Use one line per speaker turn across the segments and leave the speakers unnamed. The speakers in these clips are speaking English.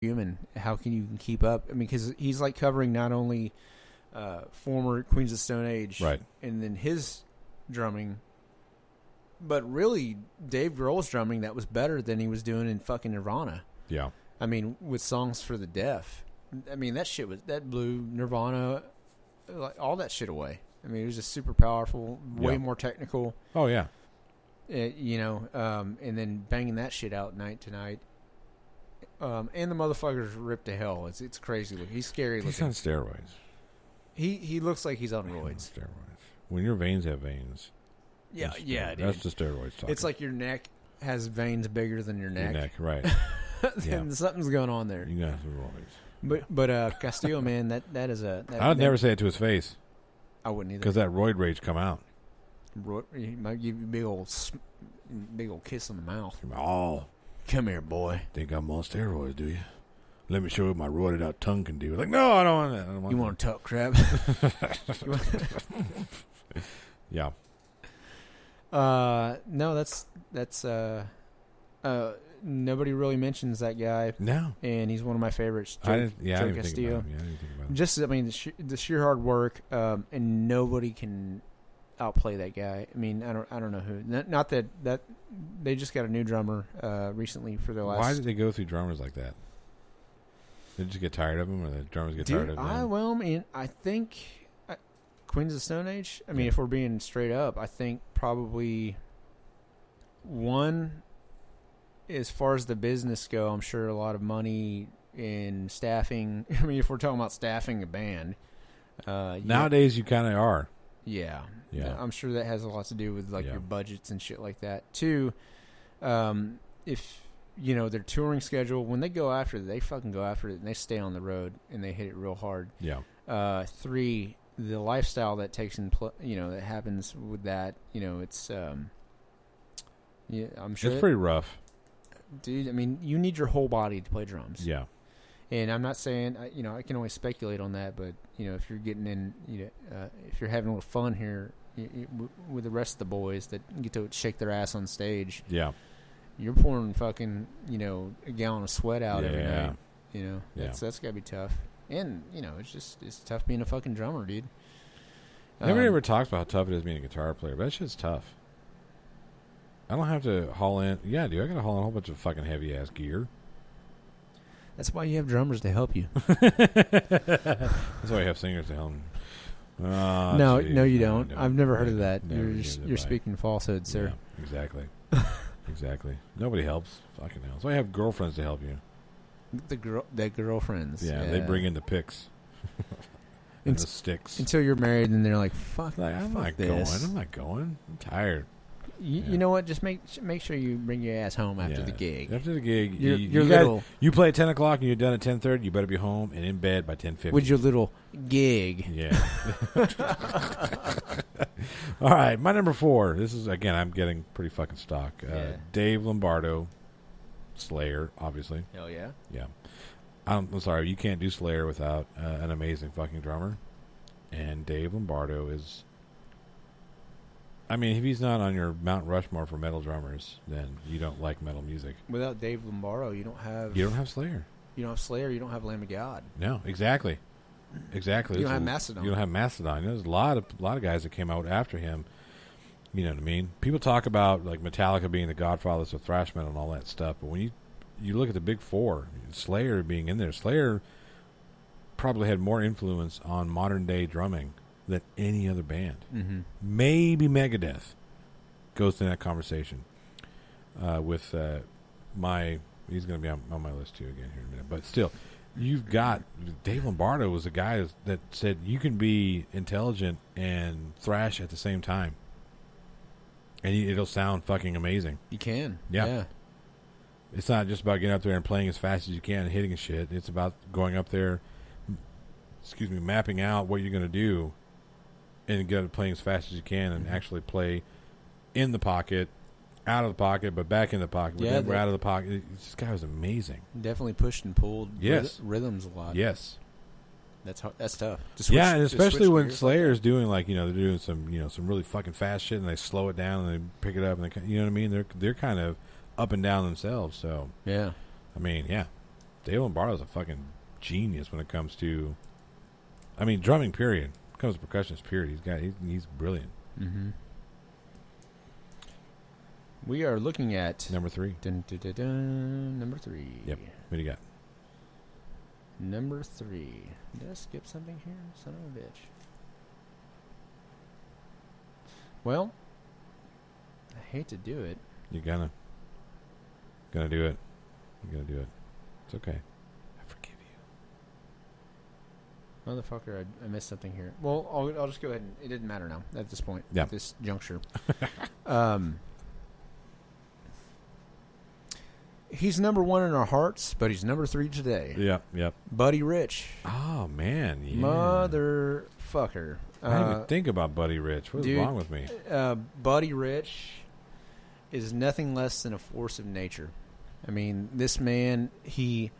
human. How can you keep up? I mean, because he's like covering not only former Queens of the Stone Age,
right,
and then his drumming, but really Dave Grohl's drumming that was better than he was doing in fucking Nirvana.
Yeah,
I mean, with Songs for the Deaf. I mean, that blew Nirvana, like all that shit away. I mean, it was just super powerful, way more technical.
Oh yeah,
and then banging that shit out night to night. And the motherfucker's ripped to hell. It's crazy. He's scary looking.
He's on steroids.
He looks like he's on roids.
Steroids. When your veins have veins.
Yeah, dude.
That's the steroids talking.
It's like your neck has veins bigger than your neck.
Your neck, right.
Then something's going on there.
You got some roids.
But Castillo, man, that is a...
I would never say it to his face.
I wouldn't either.
Because that roid rage come out.
He might give you a big old kiss on the mouth.
Oh.
Come here, boy.
Think I'm on steroids, do you? Let me show you what my roided out tongue can do. Like, no, I don't want that. I don't want
you want to talk crap?
Yeah.
No, that's nobody really mentions that guy.
No.
And he's one of my favorites.
I didn't
Joe
think
Castillo.
about him. I didn't think about him.
Just, I mean, the sheer hard work, and nobody can outplay that guy. I mean, I don't know who. Not that they just got a new drummer recently for their last.
Why did they go through drummers like that? Did you just get tired of them, or the drummers get tired of them?
Well, I mean, I think Queens of the Stone Age. I mean, if we're being straight up, I think probably one. As far as the business go, I'm sure a lot of money in staffing. I mean, if we're talking about staffing a band,
nowadays you kind of are.
Yeah.
Yeah.
I'm sure that has a lot to do with like your budgets and shit like that. Two, if their touring schedule, when they go after it, they fucking go after it and they stay on the road and they hit it real hard.
Yeah.
Three, the lifestyle that takes in that happens with that, it's I'm sure
it's pretty rough.
Dude, I mean, you need your whole body to play drums.
Yeah.
And I'm not saying, I can only speculate on that, but, if you're getting in, if you're having a little fun here with the rest of the boys that get to shake their ass on stage, you're pouring fucking, a gallon of sweat out every night. That's got to be tough. And, it's tough being a fucking drummer, dude.
Nobody ever talks about how tough it is being a guitar player, but that shit's tough. I don't have to haul in. Yeah, dude, I got to haul in a whole bunch of fucking heavy-ass gear.
That's why you have drummers to help you.
That's why you have singers to help.
No, you don't. I've never heard of that. You're
Bye.
Speaking falsehood, sir.
Yeah, exactly. Exactly. Nobody helps. Fucking hell. That's why you have girlfriends to help you.
The girlfriends.
Yeah, they bring in the picks. and the sticks.
Until you're married, and they're like, fuck,
I'm not
this.
going. I'm not going. I'm tired.
You know what? Just make sure you bring your ass home after the gig.
After the gig,
you
play at 10 o'clock and you're done at 10:30. You better be home and in bed by 10:50.
With your little gig.
Yeah. All right, my number 4. This is, again, I'm getting pretty fucking stock. Dave Lombardo, Slayer, obviously.
Hell yeah.
Yeah. I'm sorry, you can't do Slayer without an amazing fucking drummer. And Dave Lombardo is... I mean, if he's not on your Mount Rushmore for metal drummers, then you don't like metal music.
Without Dave Lombardo, you don't have...
You don't have Slayer.
You don't have Slayer, you don't have Lamb of God.
No, exactly. Exactly.
You don't have Mastodon.
You don't have Mastodon. There's a lot of guys that came out after him. You know what I mean? People talk about like Metallica being the godfathers of thrash metal and all that stuff, but when you look at the big 4, Slayer being in there, Slayer probably had more influence on modern day drumming than any other band.
Mm-hmm.
Maybe Megadeth goes in that conversation with he's going to be on my list too again here in a minute. But still, you've got Dave Lombardo was a guy that said you can be intelligent and thrash at the same time, and it'll sound fucking amazing.
You can,
yeah. It's not just about getting up there and playing as fast as you can and hitting shit. It's about going up there, mapping out what you're going to do, and get up playing as fast as you can and actually play in the pocket, out of the pocket, but back in the pocket. But then we're out of the pocket. This guy was amazing.
Definitely pushed and pulled rhythms a lot.
Yes.
That's tough.
Yeah, and especially when Slayer's doing they're doing some really fucking fast shit and they slow it down and they pick it up and you know what I mean? They're kind of up and down themselves. So
yeah,
I mean, yeah, Dave Lombardo's a fucking genius when it comes to, I mean, drumming. Period. When it comes to percussionist. Period. He's brilliant.
Mm-hmm. We are looking at
number 3.
Dun, dun, dun, dun, number 3.
Yep. What do you got?
Number 3. Did I skip something here? Son of a bitch. Well, I hate to do it.
You're gonna do it. You're gonna do it. It's okay. I forgive you.
Motherfucker, I missed something here. Well, I'll just go ahead and it didn't matter now at this point.
Yeah.
At this juncture. He's number 1 in our hearts, but he's number 3 today.
Yep.
Buddy Rich.
Oh, man. Yeah.
Motherfucker.
I didn't even think about Buddy Rich. What's wrong with me?
Buddy Rich is nothing less than a force of nature. I mean, this man, he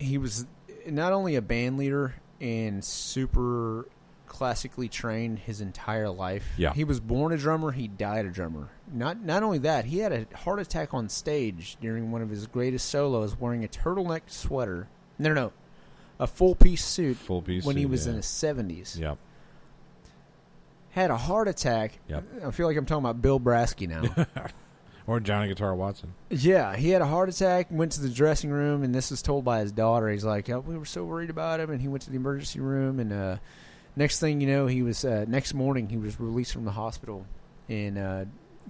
was not only a band leader and super classically trained his entire life.
Yeah.
He was born a drummer, he died a drummer. Not only that, he had a heart attack on stage during one of his greatest solos wearing a turtleneck sweater. No. A full-piece suit when he was in his 70s.
Yep.
Had a heart attack.
Yep.
I feel like I'm talking about Bill Brasky now.
Or Johnny Guitar Watson.
Yeah, he had a heart attack, went to the dressing room, and this was told by his daughter. He's like, we were so worried about him, and he went to the emergency room, and next thing you know, he was next morning he was released from the hospital in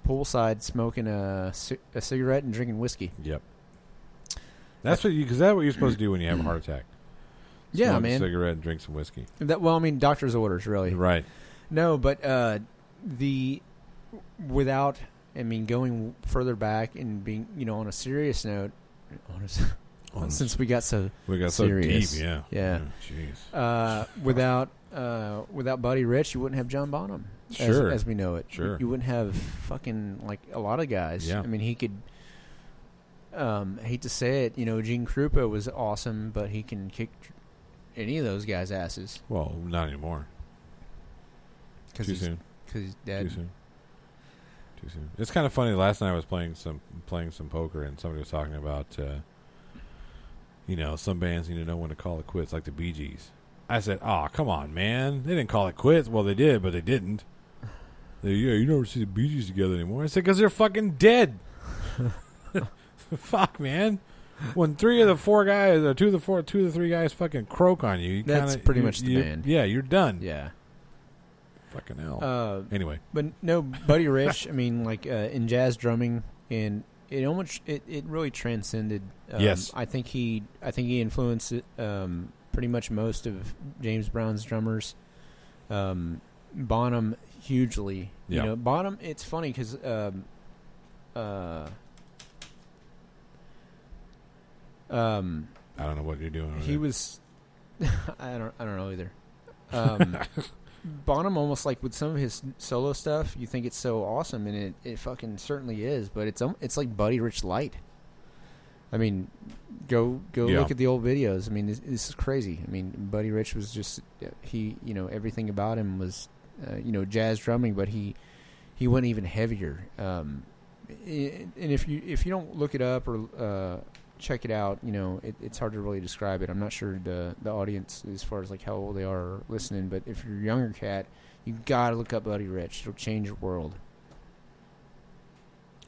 poolside smoking a cigarette and drinking whiskey.
Yep. That's what because that's what you're supposed to do when you have a heart attack.
Smoke
a cigarette and drink some whiskey.
Doctor's orders, really.
Right.
No, but going further back and being, on a serious note, since we got so serious.
Deep, yeah.
Jeez. Without Buddy Rich, you wouldn't have John Bonham, as we know it.
Sure.
You wouldn't have fucking like a lot of guys.
Yeah.
I mean, he could. Hate to say it, Gene Krupa was awesome, but he can kick any of those guys' asses.
Well, not anymore. Too soon.
Because he's dead.
Too soon. It's kind of funny. Last night I was playing some poker, and somebody was talking about, some bands need to know when to call it quits, like the Bee Gees. I said, "Oh, come on, man! They didn't call it quits. Well, they did, but they didn't. You never see the Bee Gees together anymore." I said, "Because they're fucking dead." Fuck, man. When 3 of the 4 guys, or 2 of the 3 guys fucking croak on you,
that's pretty much the band.
Yeah, you're done.
Yeah.
Fucking hell. Anyway.
But no, Buddy Rich, I mean, like in jazz drumming, and it really transcended.
Yes.
I think he influenced pretty much most of James Brown's drummers. Bonham hugely.
Yeah.
Bonham. It's funny because
I don't know what you're doing.
He was. I don't know either. Bonham, almost like with some of his solo stuff, you think it's so awesome, and it fucking certainly is. But it's like Buddy Rich light. I mean, go look at the old videos. I mean, this is crazy. I mean, Buddy Rich was just everything about him was jazz drumming, but he went even heavier. And if you don't look it up or check it out, it's hard to really describe it. I'm not sure the audience, as far as like how old they are listening, but if you're a younger cat, you gotta look up Buddy Rich. It'll change your world.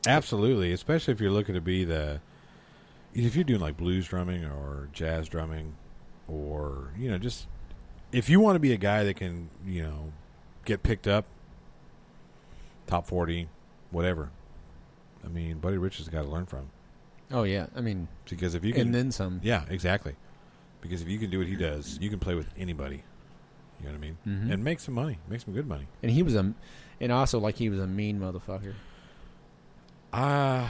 Absolutely, especially if you're looking to be if you're doing like blues drumming or jazz drumming, or just if you want to be a guy that can get picked up, top 40, whatever. I mean, Buddy Rich has got to learn from.
Oh yeah, I mean,
because if you can,
and then some.
Yeah, exactly. Because if you can do what he does, you can play with anybody. You know what I mean? Mm-hmm. And make some money, make some good money.
And he was a mean motherfucker.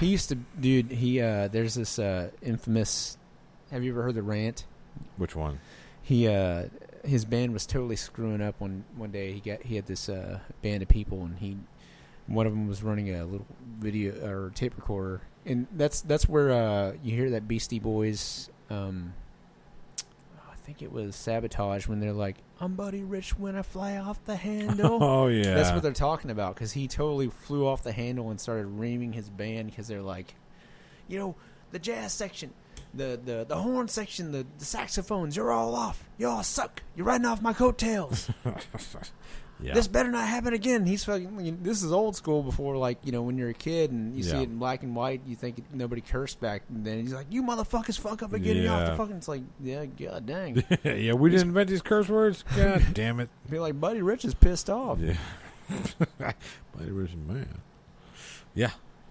He used to, dude. There's this infamous. Have you ever heard the rant?
Which one?
His band was totally screwing up one day. He had this band of people, and one of them was running a little video or tape recorder. And that's where you hear that Beastie Boys, I think it was Sabotage, when they're like, "I'm Buddy Rich when I fly off the handle."
Oh, yeah.
That's what they're talking about, because he totally flew off the handle and started reaming his band, because they're like, the jazz section, the horn section, the saxophones, you're all off. You all suck. You're riding off my coattails. Yeah. This better not happen again. He's fucking. This is old school. Before, like, when you're a kid and you see it in black and white, you think nobody cursed back. And then he's like, "You motherfuckers, fuck up again." Yeah. Off the fucking. It's like, yeah, god dang.
Yeah, we didn't invent these curse words. God damn it.
Be like, Buddy Rich is pissed off.
Yeah. Buddy Rich, man. Yeah,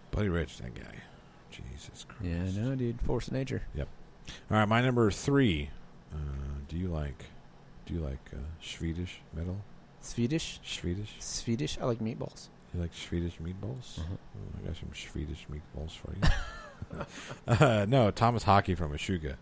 Buddy Rich, that guy. Jesus Christ.
Yeah, no, dude. Force of nature.
Yep. All right, my number 3. Do you like Swedish metal?
Swedish?
Swedish.
I like meatballs.
You like Swedish meatballs?
Uh-huh.
I got some Swedish meatballs for you. No, Thomas Hockey from Meshuggah.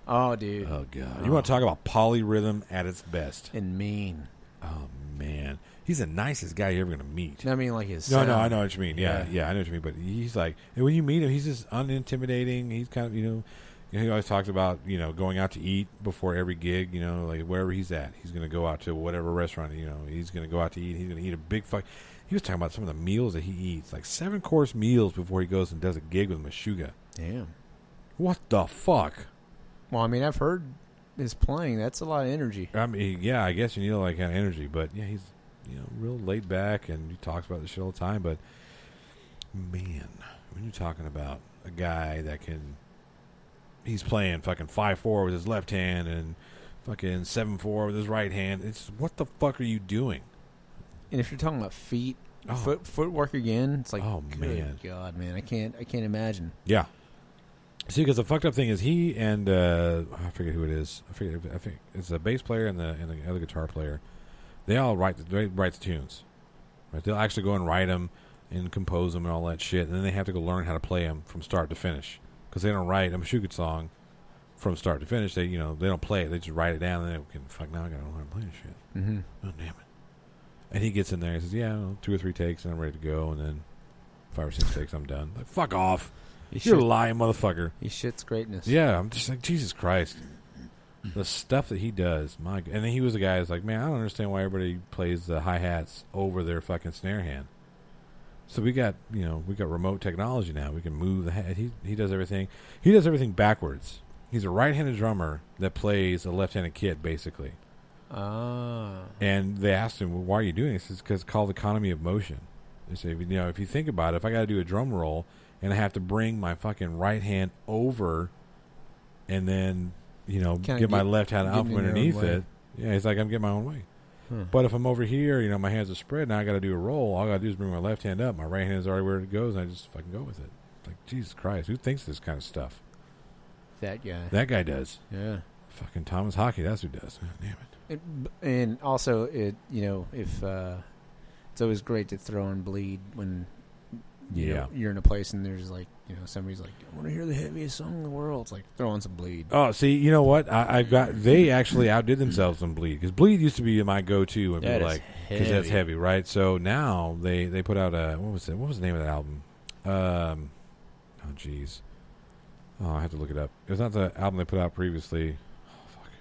Oh, dude.
Oh, God. You want to talk about polyrhythm at its best.
And mean.
Oh, man. He's the nicest guy you're ever going to meet.
I mean, like his
No, I know what you mean. Yeah, I know what you mean. But he's like, and when you meet him, he's just unintimidating. He's kind of, he always talks about, going out to eat before every gig, like wherever he's at. He's going to go out to whatever restaurant, he's going to go out to eat. He's going to eat a big He was talking about some of the meals that he eats, like 7-course meals before he goes and does a gig with Meshuggah.
Damn.
What the fuck?
Well, I mean, I've heard his playing. That's a lot of energy.
I mean, yeah, I guess you need that kind of energy. But, yeah, he's, real laid back, and he talks about this shit all the time. But, man, when you're talking about a guy that can... He's playing fucking 5/4 with his left hand and fucking 7/4 with his right hand. It's what the fuck are you doing?
And if you're talking about footwork again, it's like,
oh man,
God, man, I can't imagine.
Yeah. See, because the fucked up thing is he and I forget who it is. I think it's the bass player and the other guitar player. They all write the tunes. Right? They'll actually go and write them and compose them and all that shit, and then they have to go learn how to play them from start to finish. Because they don't write a Meshuggah song from start to finish. They, they don't play it. They just write it down, and they fuck, now I got to learn how to play this shit.
Mm-hmm.
Oh, damn it. And he gets in there and says, 2 or 3 takes, and I'm ready to go. And then 5 or 6 takes, I'm done. Like, fuck off. You're a lying motherfucker.
He shits greatness.
Yeah, I'm just like, Jesus Christ. The stuff that he does. And then he was the guy who's like, man, I don't understand why everybody plays the hi-hats over their fucking snare hand. So we got remote technology now. We can move the hat. He does everything. He does everything backwards. He's a right-handed drummer that plays a left-handed kit, basically.
Ah.
And they asked him, well, why are you doing this? It's because it's called economy of motion. They say, if you think about it, if I got to do a drum roll and I have to bring my fucking right hand over and then, get my left hand out from underneath it. Yeah, he's like, I'm getting my own way. But if I'm over here, my hands are spread, and I got to do a roll. All I got to do is bring my left hand up. My right hand is already where it goes, and I just fucking go with it. Like, Jesus Christ, who thinks this kind of stuff?
That guy.
That guy does.
Yeah.
Fucking Thomas Hockey, that's who does. Oh, damn it.
And also, if it's always great to throw and bleed when you're in a place and there's like, somebody's like, I want to hear the heaviest song in the world. It's like, throw on some Bleed.
Oh, see, you know what? They actually outdid themselves on Bleed. Because Bleed used to be my go-to when people like, because that's heavy, right? So now they put out what was the name of that album? Oh, jeez. Oh, I have to look it up. It was not the album they put out previously. Oh, fuck.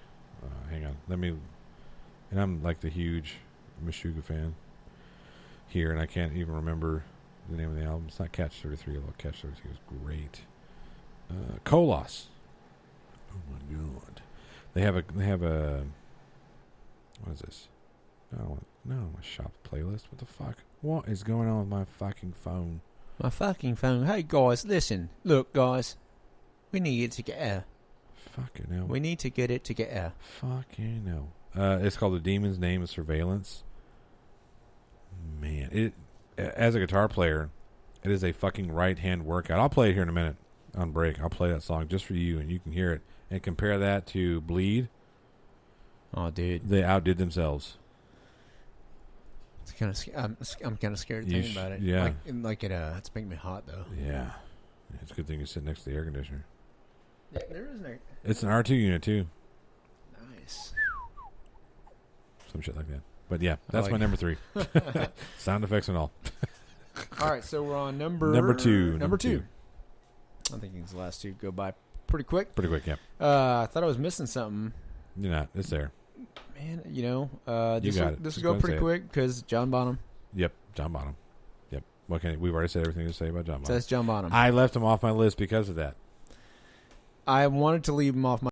Hang on. And I'm like the huge Meshuggah fan here, and I can't even remember the name of the album. It's not Catch 33, although Catch 33 was great. Kolos. Oh my God. They have a what is this? No, my shop playlist. What the fuck? What is going on with my fucking phone?
My fucking phone. Hey guys, listen. Look guys. We need it together.
Fucking hell.
We need to get it together.
Fucking hell. It's called The Demon's Name of Surveillance. Man, as a guitar player, it is a fucking right-hand workout. I'll play it here in a minute on break. I'll play that song just for you, and you can hear it. And compare that to Bleed.
Oh, dude.
They outdid themselves.
It's kind of. I'm kind of scared to think about it.
Yeah.
It's making me hot, though.
Yeah. It's a good thing you sit next to the air conditioner.
Yeah, there is an air.
It's an R2 unit, too.
Nice.
Some shit like that. But yeah, that's my number 3. Sound effects and all.
All right, so we're on number
2.
Number 2. I think these last two go by pretty quick.
Pretty quick, yeah.
I thought I was missing something.
You're not. It's there.
Man, this will go pretty quick because John Bonham.
Yep, John Bonham. Yep. We've already said everything to say about John Bonham.
So that's John Bonham.
I left him off my list because of that.
I wanted to leave him off my